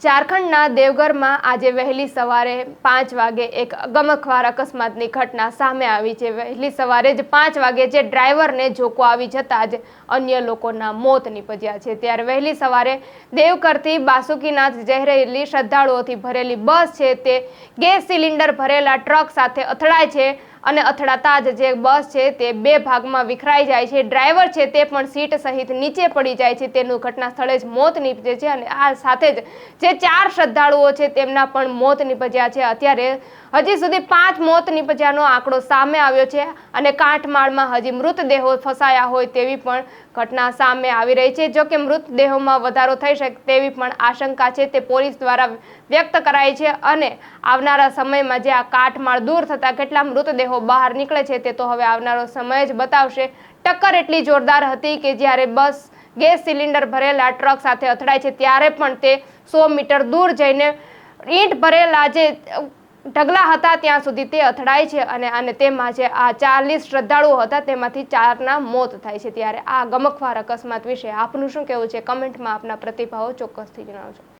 ઝારખંડના દેવગરમાં આજે વહેલી સવારે 5 વાગે એક ગમખ્વાર અકસ્માતની ઘટના સામે આવી છે। વહેલી સવારે જ 5 વાગે જે ડ્રાઈવરને ઝોકો આવી જતાં જ અન્ય લોકોના મોત નીપજ્યા છે। ત્યારે વહેલી સવારે દેવઘરથી બાસુકીનાથ જઈ રહેલી શ્રદ્ધાળુઓથી ભરેલી બસ છે તે ગેસ સિલિન્ડર ભરેલા ટ્રક સાથે અથડાય છે અને અથડાતા જ જે બસ છે તે બે ભાગમાં વિખરાઈ જાય છે। ડ્રાઈવર છે તે પણ સીટ સહિત નીચે પડી જાય છે, તેનું ઘટના સ્થળે જ મોત નીપજે છે અને આ સાથે જ જે 4 શ્રદ્ધાળુઓ છે તેમના પણ મોત નીપજ્યા છે। અત્યારે હજી સુધી 5 મોત નીપજ્યાનો આંકડો સામે આવ્યો છે અને કાંઠમાળમાં હજી મૃતદેહો ફસાયા હોય તેવી પણ ઘટના સામે આવી રહી છે। જો કે મૃતદેહોમાં વધારો થઈ શકે તેવી પણ આશંકા છે તે પોલીસ દ્વારા વ્યક્ત કરાઈ છે અને આવનારા સમયમાં જે આ કાંઠમાળ દૂર થતા કેટલા મૃતદેહો બહાર નીકળે છે તે તો હવે આવનારો સમય જ બતાવશે। ટક્કર એટલી જોરદાર હતી કે જ્યારે બસ ગેસ સિલિન્ડર ભરેલા ટ્રક સાથે અથડાય છે ત્યારે પણ તે 100 મીટર દૂર જઈને ઈંટ ભરેલા જે ઢગલા હતા ત્યાં સુધી તે અથડાય છે અને તેમાં જે આ 40 શ્રદ્ધાળુઓ હતા તેમાંથી 4ના મોત થાય છે। ત્યારે આ ગમખ્વાર અકસ્માત વિશે આપનું શું કહેવું છે? કમેન્ટમાં આપના પ્રતિભાવો ચોક્કસથી જણાવજો।